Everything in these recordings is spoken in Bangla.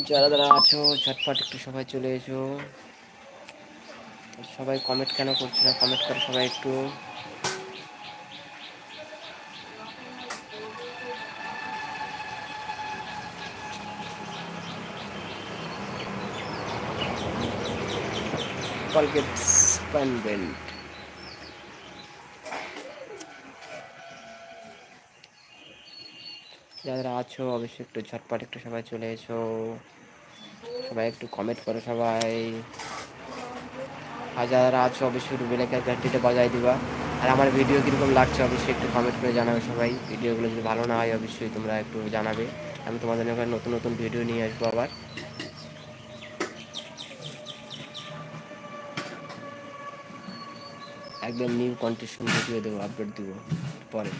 যারা যারা আছো ঝটপট একটু সবাই চলে এসো। সবাই কমেন্ট কেন করছো না? কমেন্ট করো সবাই একটু। কলগেটস কনভেন্ট, যারা আছো অবশ্যই একটু ঝটপট একটু সবাই চলে এসো। সবাই একটু কমেন্ট করো সবাই। আর যারা আছো অবশ্যই একটু বেলাইকার ঘন্টিটা বাজায় দিবা। আর আমার ভিডিও কীরকম লাগছে অবশ্যই একটু কমেন্ট করে জানাবে সবাই। ভিডিওগুলো যদি ভালো না হয় অবশ্যই তোমরা একটু জানাবে। আমি তোমাদের জন্য নতুন নতুন ভিডিও নিয়ে আসবো আবার। একদম নিউ কন্টেন্ট ভিডিও দেবো, আপলোড দেবো পরে।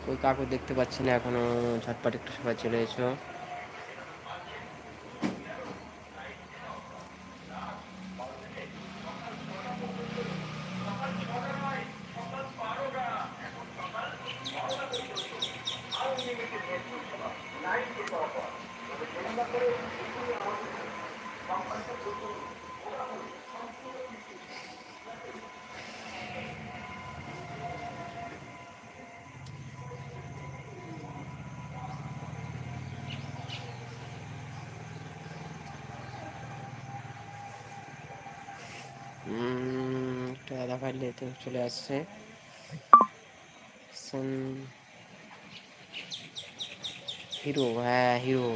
ওই কাকু দেখতে পাচ্ছি না এখনো, ঝটপট একটু সবাই চলে এসো। একটা আধা ফাইলে তো চলে আসছে। হিরো, হ্যাঁ হিরো।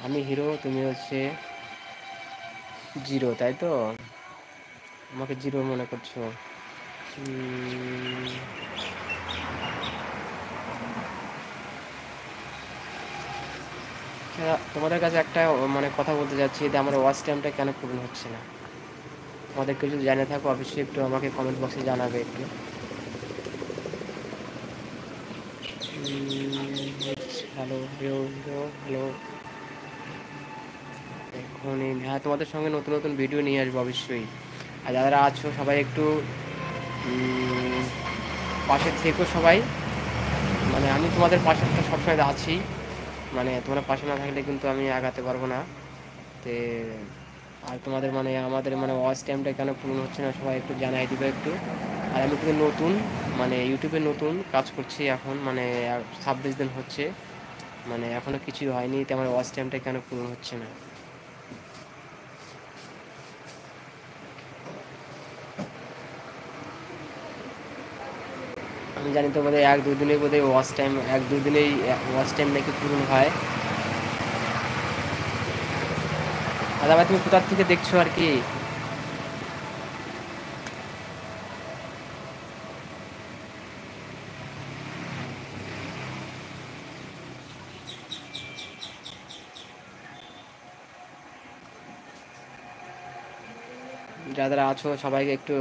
আমি হিরো, তুমি হচ্ছে জিরো, তাই তো? আমাকে জিরো মনে করছো? তোমাদের কাছে একটা মানে কথা বলতে যাচ্ছি যে আমার ওয়াচ টাইমটা কেন পূরণ হচ্ছে না। তোমাদের কেউ যদি জানে থাকো অবশ্যই একটু আমাকে কমেন্ট বক্সে জানাবে একটু। Hello hero, hero hello. এখন হ্যাঁ, তোমাদের সঙ্গে নতুন নতুন ভিডিও নিয়ে আসবো অবশ্যই। আর যারা আছো সবাই একটু পাশে থেকো সবাই। মানে আমি তোমাদের পাশে তো সবসময় আছি। মানে তোমরা পাশে না থাকলে কিন্তু আমি আগাতে পারবো না। তে আর তোমাদের মানে আমাদের মানে ওয়াচ টাইমটা কেন পূরণ হচ্ছে না সবাই একটু জানাই দিবে একটু। আর আমি কিন্তু নতুন, মানে ইউটিউবে নতুন কাজ করছি এখন, মানে 26 দিন হচ্ছে। মানে এখনও কিছু হয়নি, তো আমার ওয়াচ টাইমটা কেন পূরণ হচ্ছে না। আমি জানি তো বোধহয় 1-2 দিনেই বোধহয় ওয়াচ টাইম, 1-2 দিনেই ওয়াচ টাইম নাকি পূরণ হয়। আর আবার তুমি কোথার থেকে দেখছো আর কি? যারা আছো সবাইকে একটু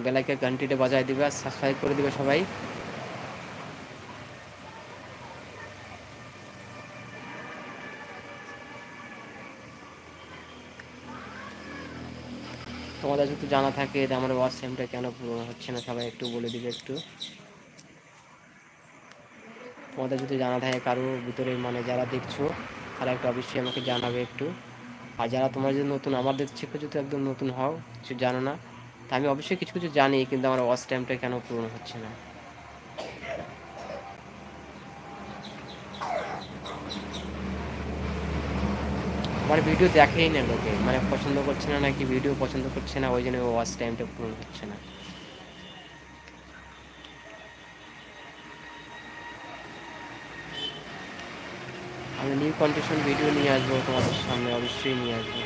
বেলাইকে ঘন্টিটা বাজায় দিবে আর সাবস্ক্রাইব করে দিবে সবাই। তোমাদের যদি জানা থাকে যে আমার ওয়াচ টাইমটা কেন পূরণ হচ্ছে না সবাই একটু বলে দিবে একটু। তোমাদের যদি জানা থাকে কারো ভিতরে, মানে যারা দেখছো তারা একটু অবশ্যই আমাকে জানাবে একটু। আর যারা তোমরা যদি নতুন আমাদের থেকে যদি একদম নতুন হও, কিছু জানো না, তা আমি অবশ্যই কিছু কিছু জানি, কিন্তু আমার ওয়াচ টাইমটা কেন পূরণ হচ্ছে না। আমার ভিডিও দেখেই না লোকে, মানে পছন্দ করছে না, নাকি ভিডিও পছন্দ করছে না, ওই জন্য ওয়াচ টাইমটা পূরণ হচ্ছে না। আমি নিউ কন্ডিশন ভিডিও নিয়ে আসবো তোমাদের সামনে, অবশ্যই নিয়ে আসবো।